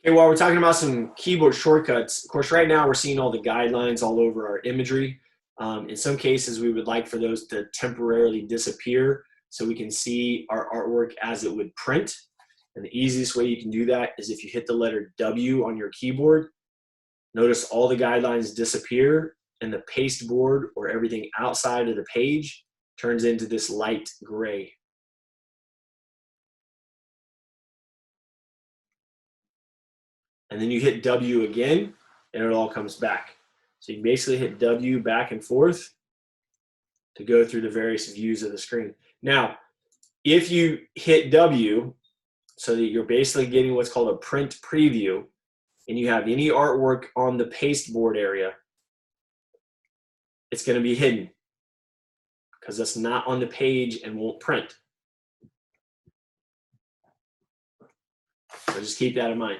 Okay, while we're talking about some keyboard shortcuts, of course, right now we're seeing all the guidelines all over our imagery. In some cases, we would like for those to temporarily disappear so we can see our artwork as it would print. And the easiest way you can do that is if you hit the letter W on your keyboard, notice all the guidelines disappear and the paste board or everything outside of the page turns into this light gray. And then you hit W again, and it all comes back. So you basically hit W back and forth to go through the various views of the screen. Now, if you hit W, so that you're basically getting what's called a print preview, and you have any artwork on the pasteboard area, it's going to be hidden because it's not on the page and won't print. So just keep that in mind.